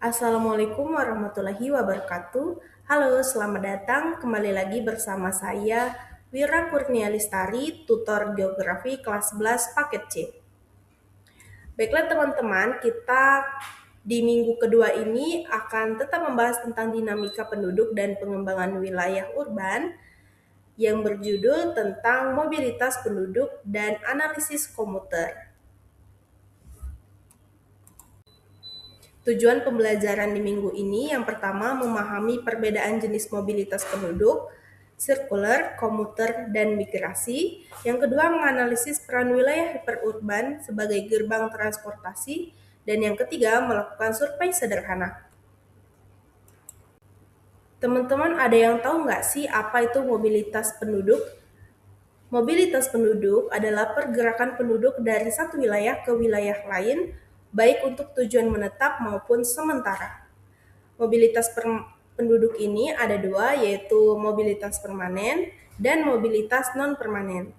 Assalamualaikum warahmatullahi wabarakatuh. Halo, selamat datang kembali lagi bersama saya Wira Kurnia Lestari, tutor geografi kelas 11 paket C. Baiklah teman-teman, kita di minggu kedua ini akan tetap membahas tentang dinamika penduduk dan pengembangan wilayah urban yang berjudul tentang mobilitas penduduk dan analisis komuter. Tujuan pembelajaran di minggu ini yang pertama memahami perbedaan jenis mobilitas penduduk, sirkuler, komuter, dan migrasi. Yang kedua menganalisis peran wilayah hiperurban sebagai gerbang transportasi. Dan yang ketiga melakukan survei sederhana. Teman-teman ada yang tahu nggak sih apa itu mobilitas penduduk? Mobilitas penduduk adalah pergerakan penduduk dari satu wilayah ke wilayah lain, baik untuk tujuan menetap maupun sementara. Mobilitas penduduk ini ada dua, yaitu mobilitas permanen dan mobilitas non-permanen.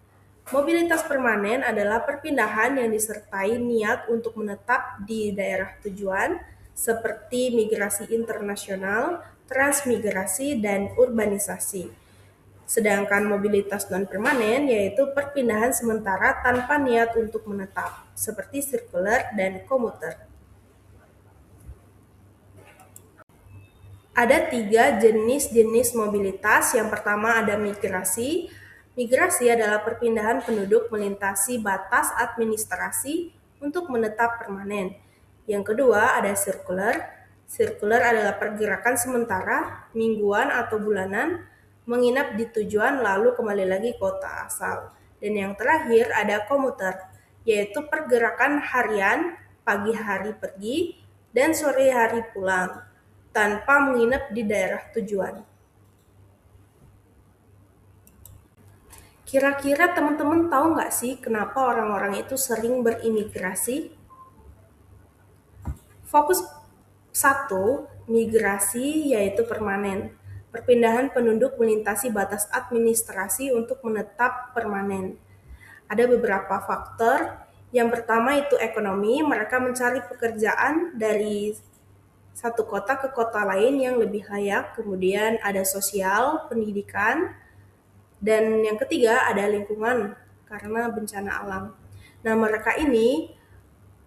Mobilitas permanen adalah perpindahan yang disertai niat untuk menetap di daerah tujuan, seperti migrasi internasional, transmigrasi, dan urbanisasi. Sedangkan mobilitas non-permanen yaitu perpindahan sementara tanpa niat untuk menetap, seperti sirkuler dan komuter. Ada 3 jenis mobilitas. Yang pertama ada migrasi. Migrasi adalah perpindahan penduduk melintasi batas administrasi untuk menetap permanen. Yang kedua ada sirkuler. Sirkuler adalah pergerakan sementara, mingguan atau bulanan, menginap di tujuan lalu kembali lagi ke kota asal. Dan yang terakhir ada komuter, yaitu pergerakan harian, pagi hari pergi dan sore hari pulang, tanpa menginap di daerah tujuan. Kira-kira teman-teman tahu nggak sih kenapa orang-orang itu sering berimigrasi? Fokus 1, migrasi yaitu permanen. Perpindahan penduduk melintasi batas administrasi untuk menetap permanen. Ada beberapa faktor. Yang pertama itu ekonomi, mereka mencari pekerjaan dari satu kota ke kota lain yang lebih layak. Kemudian ada sosial, pendidikan, dan yang ketiga ada lingkungan karena bencana alam. Nah, mereka ini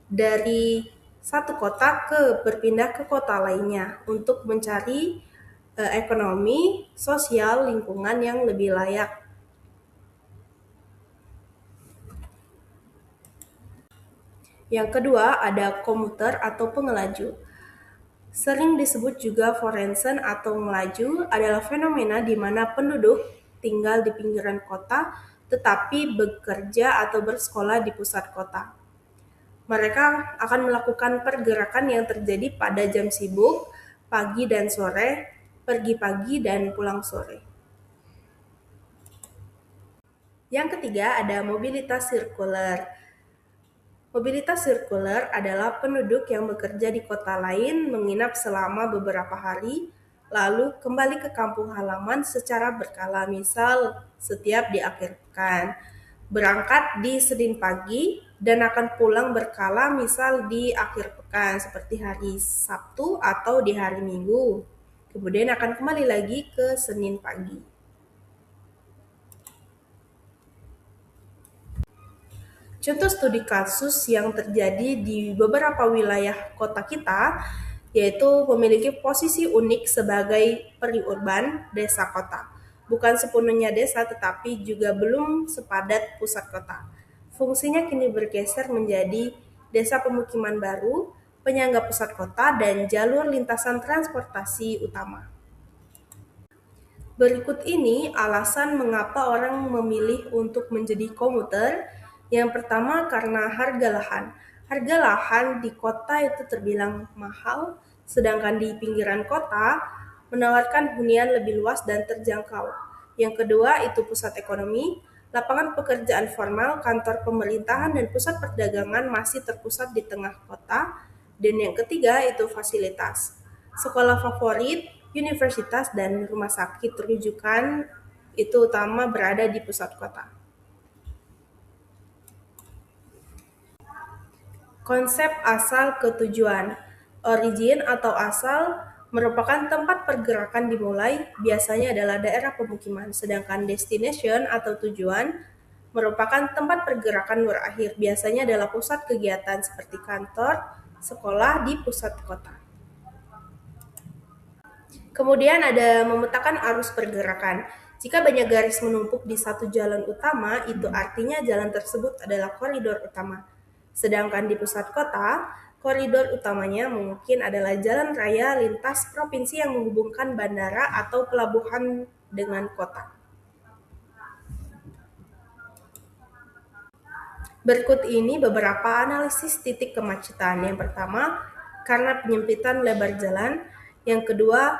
dari satu kota berpindah ke kota lainnya untuk mencari ekonomi, sosial, lingkungan yang lebih layak. Yang kedua ada komuter atau pengelaju. Sering disebut juga forensen atau melaju, adalah fenomena di mana penduduk tinggal di pinggiran kota tetapi bekerja atau bersekolah di pusat kota. Mereka akan melakukan pergerakan yang terjadi pada jam sibuk, pagi dan sore, pergi pagi dan pulang sore. Yang ketiga ada mobilitas sirkuler. Mobilitas sirkuler adalah penduduk yang bekerja di kota lain, menginap selama beberapa hari, lalu kembali ke kampung halaman secara berkala, misal setiap di akhir pekan. Berangkat di Senin pagi dan akan pulang berkala misal di akhir pekan seperti hari Sabtu atau di hari Minggu. Kemudian akan kembali lagi ke Senin pagi. Contoh studi kasus yang terjadi di beberapa wilayah kota kita, yaitu memiliki posisi unik sebagai periurban desa kota. Bukan sepenuhnya desa, tetapi juga belum sepadat pusat kota. Fungsinya kini bergeser menjadi desa pemukiman baru, penyangga pusat kota, dan jalur lintasan transportasi utama. Berikut ini alasan mengapa orang memilih untuk menjadi komuter. Yang pertama karena harga lahan. Harga lahan di kota itu terbilang mahal, sedangkan di pinggiran kota menawarkan hunian lebih luas dan terjangkau. Yang kedua itu pusat ekonomi. Lapangan pekerjaan formal, kantor pemerintahan, dan pusat perdagangan masih terpusat di tengah kota. Dan yang ketiga itu fasilitas. Sekolah favorit, universitas, dan rumah sakit rujukan itu utama berada di pusat kota. Konsep asal ketujuan. Origin atau asal merupakan tempat pergerakan dimulai, biasanya adalah daerah pemukiman, sedangkan destination atau tujuan merupakan tempat pergerakan berakhir, biasanya adalah pusat kegiatan seperti kantor, sekolah di pusat kota. Kemudian ada memetakan arus pergerakan. Jika banyak garis menumpuk di satu jalan utama, itu artinya jalan tersebut adalah koridor utama. Sedangkan di pusat kota, koridor utamanya mungkin adalah jalan raya lintas provinsi yang menghubungkan bandara atau pelabuhan dengan kota. Berikut ini beberapa analisis titik kemacetan. Yang pertama, karena penyempitan lebar jalan. Yang kedua,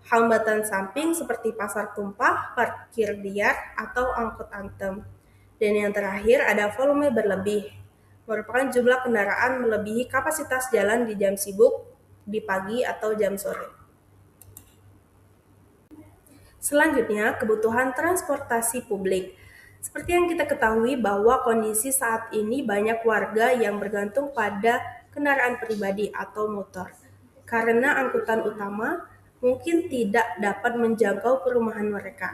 hambatan samping seperti pasar tumpah, parkir liar, atau angkut antem. Dan yang terakhir ada volume berlebih, merupakan jumlah kendaraan melebihi kapasitas jalan di jam sibuk, di pagi atau jam sore. Selanjutnya, kebutuhan transportasi publik. Seperti yang kita ketahui bahwa kondisi saat ini banyak warga yang bergantung pada kendaraan pribadi atau motor. Karena angkutan utama mungkin tidak dapat menjangkau perumahan mereka.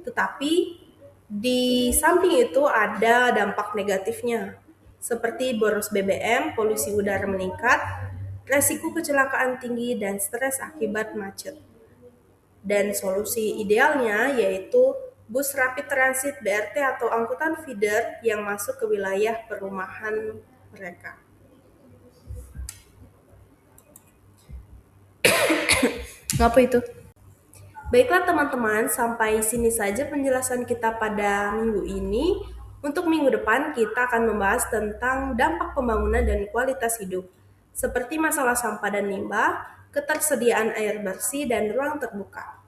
Tetapi di samping itu ada dampak negatifnya, seperti boros BBM, polusi udara meningkat, resiko kecelakaan tinggi, dan stres akibat macet. Dan solusi idealnya yaitu bus rapid transit BRT atau angkutan feeder yang masuk ke wilayah perumahan mereka. Ngapa itu? Baiklah teman-teman, sampai sini saja penjelasan kita pada minggu ini. Untuk minggu depan kita akan membahas tentang dampak pembangunan dan kualitas hidup, seperti masalah sampah dan limbah, ketersediaan air bersih, dan ruang terbuka.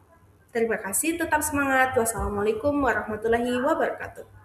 Terima kasih, tetap semangat. Wassalamualaikum warahmatullahi wabarakatuh.